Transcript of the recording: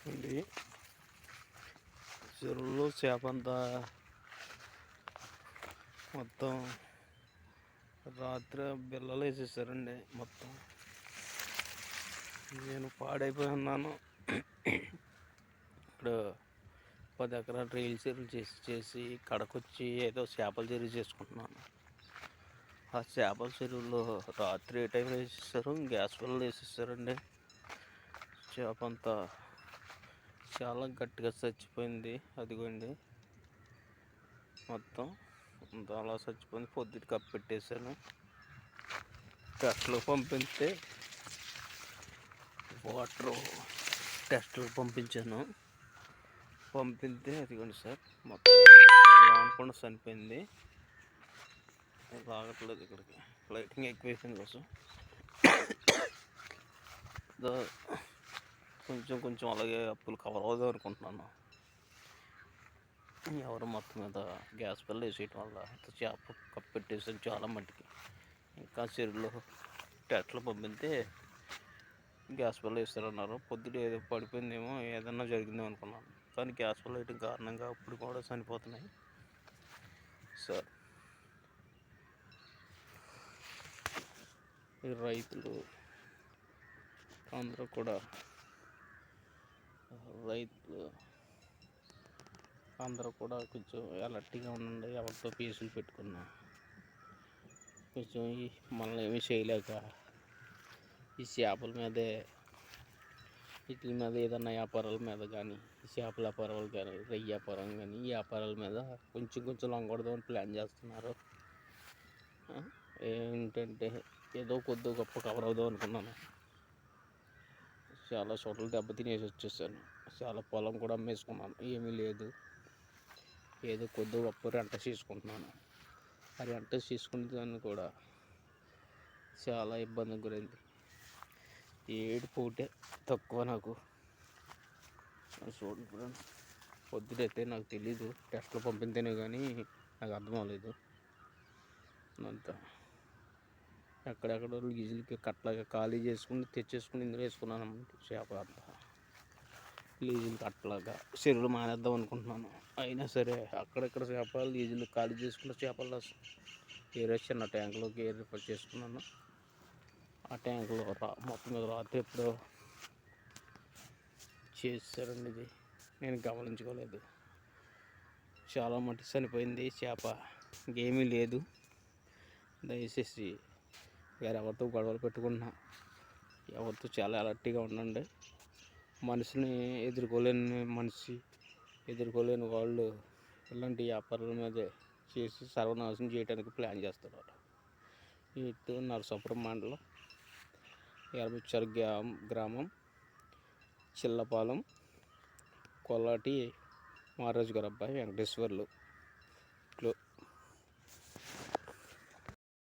ఉంది. చెరువులో చేపంతా మొత్తం రాత్రి బిల్లలు వేసేసారండి. మొత్తం నేను పాడైపోయి ఉన్నాను. ఇప్పుడు 10 ఎకరాలు రైలు చెరువులు చేసి కడకొచ్చి ఏదో చేపల చెరువు చేసుకుంటున్నాను. ఆ చేపల చెరువులో రాత్రి ఏ టైంలో వేసేసారు, గ్యాస్ వల్ల వేసేసారండి. చేప అంతా చాలా గట్టిగా చచ్చిపోయింది. అదిగోండి మొత్తం అంతా అలా చచ్చిపోయింది. పొద్దుటి కప్పు పెట్టేశాను. టెస్ట్లో పంపిస్తే వాటర్ టెస్ట్లో పంపించాను. పంపితే అదిగోండి సార్ మొత్తం రానుకుండా చనిపోయింది. రాగట్లేదు ఇక్కడికి, లైటింగ్ ఎక్కువ కోసం కొంచెం అలాగే అప్పులు కవర్ అవుదాం అనుకుంటున్నాను. ఎవరు మొత్తం మీద గ్యాస్ బిల్ వేసేయటం వల్ల చేప కప్పు పెట్టేసాను చాలా మట్టికి. ఇంకా చెరువులో టెస్ట్లో పంపితే గ్యాస్ బిల్ వేస్తారన్నారు. పొద్దుట ఏదో పడిపోయిందేమో, ఏదన్నా జరిగిందేమో అనుకున్నాను. కానీ గ్యాస్ బిల్ వేయడం కారణంగా ఇప్పుడు కూడా చనిపోతున్నాయి సార్. ఈ రైతులు అందరూ కూడా కొంచెం అలర్ట్గా ఉండండి. ఎవరితో పీసులు పెట్టుకున్నా కొంచెం మనల్ని ఏమీ చేయలేక ఈ చేపల మీదే వీటి మీద ఏదన్నా వ్యాపారాల మీద కానీ, చేపల వ్యాపారాలు కానీ, రొయ్య వ్యాపారం కానీ, ఈ వ్యాపారాల మీద కొంచెం లొంగకూడదని ప్లాన్ చేస్తున్నారు. ఏంటంటే ఏదో కొద్ది గొప్ప కవర్ అవుదాం అనుకున్నాను. చాలా చోట్ల దెబ్బతినేసి వచ్చేసాను. చాలా పొలం కూడా అమ్మేసుకున్నాను. ఏమీ లేదు, ఏదో కొద్ది గొప్ప రెంట తీసుకుంటున్నాను. ఆ రెంట తీసుకునే దాన్ని కూడా చాలా ఇబ్బందికి గురైంది. ఏడుపోటే తక్కువ నాకు. చూడండి ఫ్రెండ్స్, పొద్దునైతే నాకు తెలీదు, టెస్ట్లో పంపితేనే కానీ నాకు అర్థం అవ్వలేదు. అంతా ఎక్కడెక్కడో లీజులకి కట్టలాగా ఖాళీ చేసుకుని తెచ్చేసుకుని ఇందులో వేసుకున్నాను చేప అంతా. లీజులు కట్టలాగా చెరువులు మానేద్దాం అనుకుంటున్నాను. అయినా సరే అక్కడెక్కడ చేపలు లీజులు ఖాళీ చేసుకున్న చేపలు వేరే చిన్న ట్యాంకులోకి రిఫర్ చేసుకున్నాను. ఆ ట్యాంకులో మొత్తం మీద రాత్రి ఎప్పుడో చేశారండి. ఇది నేను గమనించుకోలేదు. చాలా మట్టి చనిపోయింది చేప, ఇంకేమీ లేదు. దయచేసి ఎవరితో గొడవలు పెట్టుకున్నా ఎవరితో చాలా అలర్ట్గా ఉండండి. మనిషిని ఎదుర్కోలేని వాళ్ళు ఇలాంటి వ్యాపారాల మీదే చేసి సర్వనాశనం చేయడానికి ప్లాన్ చేస్తున్నారు. ఇటు నరసాపురం మండలం ఎర్రబుచ్చాల గ్రామం, చిల్లపాలెం, కొల్లాటి మహారాజు గారు అబ్బాయి వెంకటేశ్వర్లు.